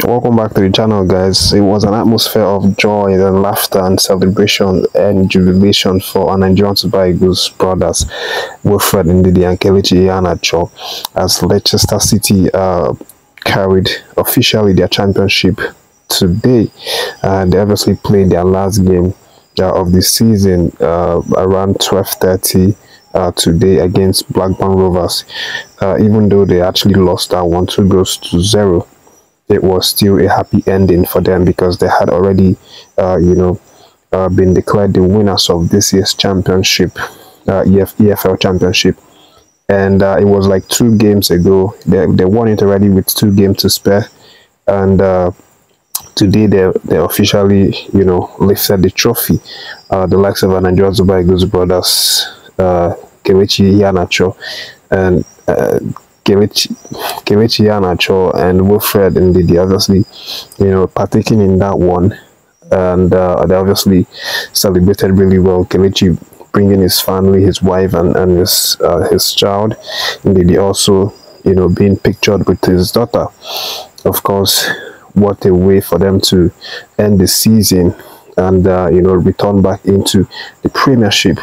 Welcome back to the channel, guys. It was an atmosphere of joy and laughter and celebration and jubilation for our Nigerian Super Eagles brothers Wilfred Ndidi and Kelechi Iheanacho as Leicester City carried officially their championship today. They obviously played their last game of the season around 12:30 today against Blackburn Rovers. Even though they actually lost that one 2-0, it was still a happy ending for them because they had already been declared the winners of this year's championship, EFL championship. And it was like 2 games ago they won it already with 2 games to spare, and today they officially lifted the trophy. The likes of Nigerian Super Eagles brothers Kelechi Iheanacho and Kelechi Iheanacho and Wilfred Ndidi obviously partaking in that one, and they obviously celebrated really well. Kelechi bringing his family, his wife and his child, Ndidi also being pictured with his daughter. Of course, what a way for them to end the season and return back into the Premiership.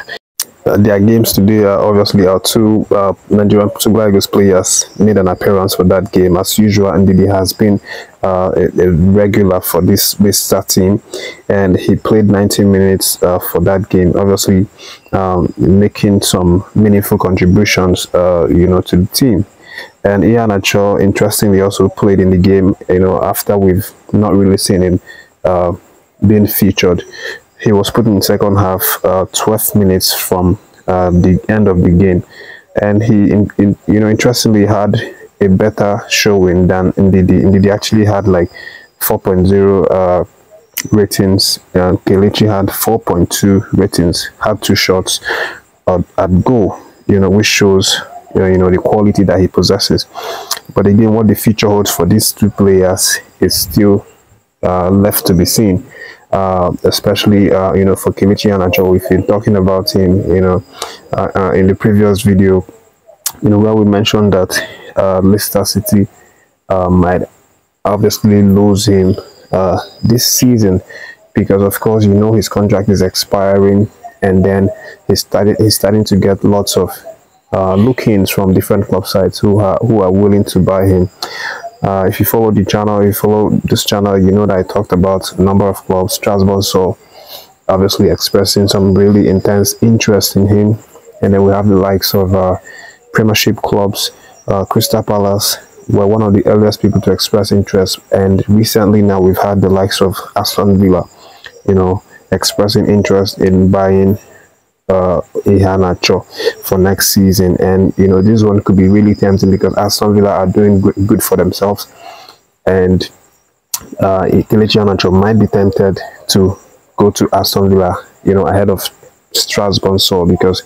Their games today obviously our 2 Nigerian Super Eagles players made an appearance for that game. As usual, Ndidi has been a regular for this Leicester team, and he played 90 minutes for that game, obviously making some meaningful contributions to the team. And Iheanacho, interestingly, also played in the game after we've not really seen him being featured. He was put in the second half, 12 minutes from the end of the game, and he, interestingly, had a better showing than Ndidi. Ndidi actually had like 4.0 ratings, and Kelechi had 4.2 ratings. Had 2 shots at goal, which shows the quality that he possesses. But again, what the future holds for these 2 players is still left to be seen. Especially for Kelechi Iheanacho. We've been talking about him in the previous video where we mentioned that Leicester City might obviously lose him this season because, of course, his contract is expiring, and then he's starting to get lots of look-ins from different club sides who are willing to buy him. If you follow the channel, if you follow this channel, you know that I talked about a number of clubs. Strasbourg, so obviously expressing some really intense interest in him, and then we have the likes of Premiership clubs. Crystal Palace were one of the earliest people to express interest, and recently now we've had the likes of Aston Villa, expressing interest in buying Iheanacho for next season. And this one could be really tempting because Aston Villa are doing good for themselves, and Kelechi Iheanacho might be tempted to go to Aston Villa ahead of Strasbourg, so because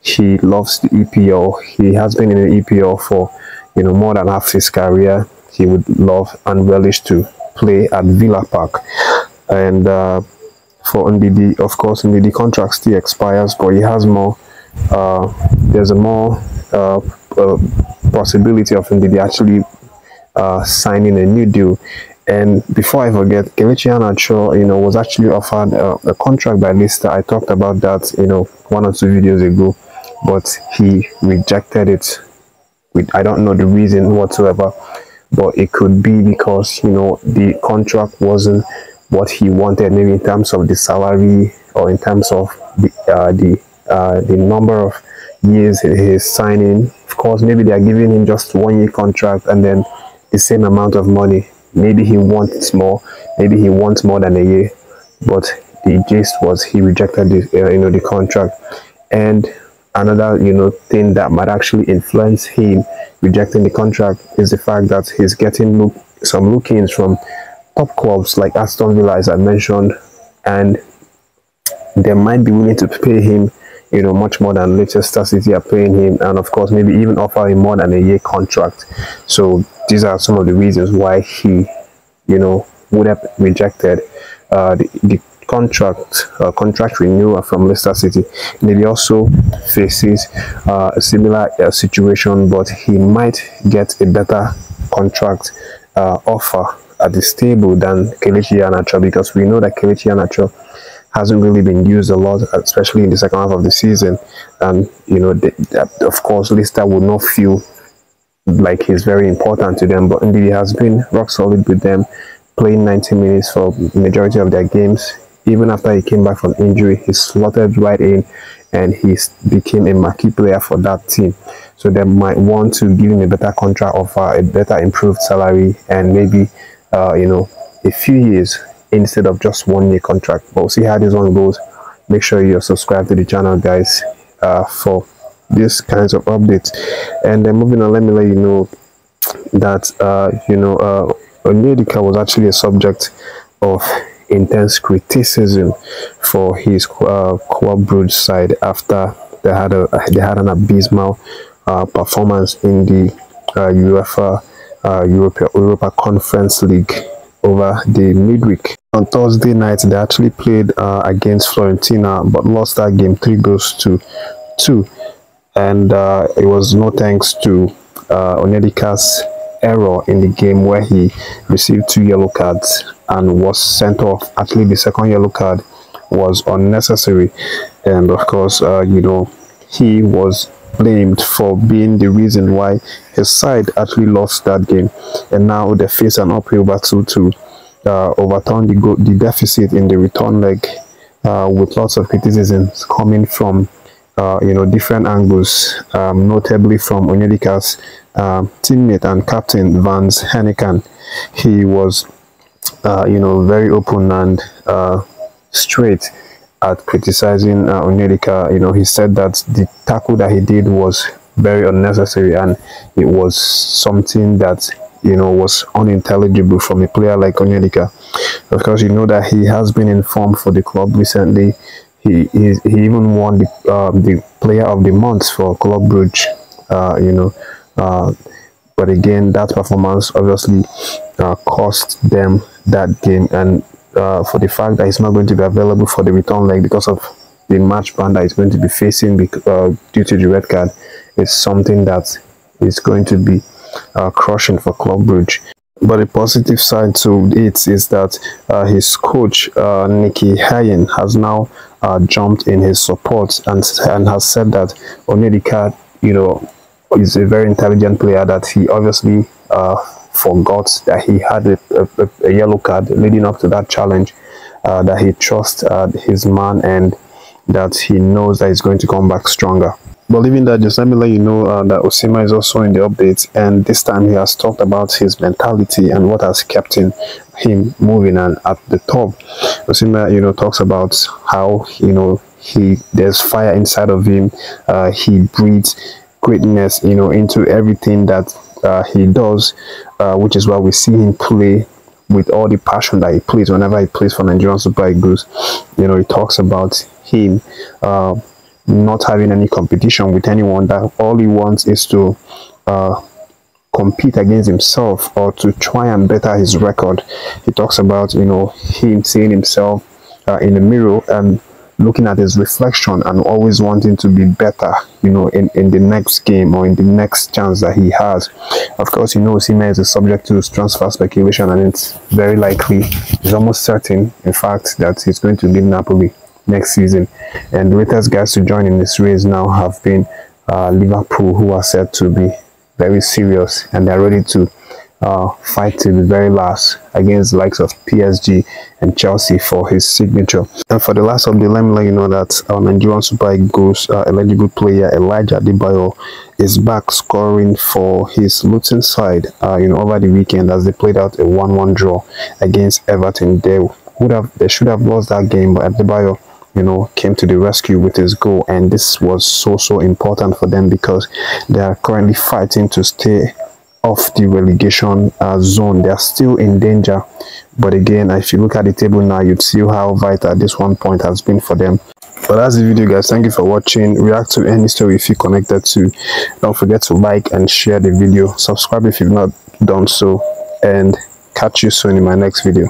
he loves the EPL. He has been in the EPL for more than half his career. He would love and relish to play at Villa Park. And for Ndidi, of course, Ndidi contract still expires, but he has more. There's a more possibility of Ndidi actually signing a new deal. And before I forget, Kelechi Iheanacho, was actually offered a contract by Leicester. I talked about that, 1 or 2 videos ago, but he rejected it. I don't know the reason whatsoever, but it could be because the contract wasn't what he wanted, maybe in terms of the salary or in terms of the number of years he's signing. Of course, maybe they are giving him just 1-year contract and then the same amount of money. Maybe he wants more, maybe he wants more than a year, but the gist was he rejected the contract. And another thing that might actually influence him rejecting the contract is the fact that he's getting some look-ins from top clubs like Aston Villa, as I mentioned, and they might be willing to pay him much more than Leicester City are paying him, and of course maybe even offer him more than a year contract. So these are some of the reasons why he would have rejected the contract renewal from Leicester City. Maybe also faces a similar situation, but he might get a better contract offer at the stable than Kelechi Iheanacho, because we know that Kelechi Iheanacho hasn't really been used a lot, especially in the second half of the season. And you know, of course, Leicester would not feel like he's very important to them, but indeed he has been rock solid with them, playing 90 minutes for the majority of their games. Even after he came back from injury, he slotted right in and he became a marquee player for that team. So they might want to give him a better contract offer, a better improved salary, and maybe you know, a few years instead of just 1 year contract. But we'll see how this one goes. Make sure you're subscribed to the channel, guys, for these kinds of updates. And then moving on, let me let you know that Onyedika was actually a subject of intense criticism for his Club Brugge side after they had an abysmal performance in the Europa Conference League over the midweek. On Thursday night, they actually played against Fiorentina, but lost that game 3-2, and it was no thanks to Onyedika's error in the game, where he received 2 yellow cards and was sent off. Actually, the second yellow card was unnecessary, and of course, you know, he was blamed for being the reason why his side actually lost that game. And now they face an uphill battle to overturn the deficit in the return leg, with lots of criticisms coming from you know, different angles, notably from Onyedika's teammate and captain Vans Heineken. He was you know, very open and straight at criticizing Onyedika. You know, he said that the tackle that he did was very unnecessary, and it was something that, you know, was unintelligible from a player like Onyedika. Of course, you know that he has been in form for the club recently. He even won the Player of the Month for Club Brugge. You know, but again, that performance obviously cost them that game, and for the fact that he's not going to be available for the return leg because of the match ban that he's going to be facing due to the red card, is something that is going to be crushing for Club Brugge. But the positive side to it is that his coach Nicky Hayen has now jumped in his support and has said that Onyedika, you know, is a very intelligent player, that he obviously forgot that he had a yellow card leading up to that challenge, that he trusts his man, and that he knows that he's going to come back stronger. But leaving that, just let me let you know that Osimhen is also in the updates, and this time he has talked about his mentality and what has kept him moving and at the top. Osimhen, you know, talks about how, you know, there's fire inside of him. He breathes greatness, you know, into everything that he does, which is why we see him play with all the passion that he plays whenever he plays for Nigerian Super Eagles. You know, he talks about him not having any competition with anyone, that all he wants is to compete against himself or to try and better his record. He talks about, you know, him seeing himself in the mirror and looking at his reflection and always wanting to be better, you know, in the next game or in the next chance that he has. Of course, you know, Osimhen is subject to transfer speculation, and it's very likely, it's almost certain, in fact, that he's going to leave Napoli next season. And the latest guys to join in this race now have been Liverpool, who are said to be very serious, and they're ready to fight to the very last against the likes of PSG and Chelsea for his signature. And for the last update, let me let you know that our Nigerian Super Eagles eligible player Elijah Adebayo is back scoring for his Luton side, you know, over the weekend, as they played out a 1-1 draw against Everton. They should have lost that game, but Adebayo, you know, came to the rescue with his goal, and this was so important for them because they are currently fighting to stay off the relegation zone. They are still in danger, but again, if you look at the table now, you'd see how vital this 1 point has been for them. But that's the video, guys. Thank you for watching. React to any story if you connected to. Don't forget to like and share the video. Subscribe if you've not done so, and catch you soon in my next video.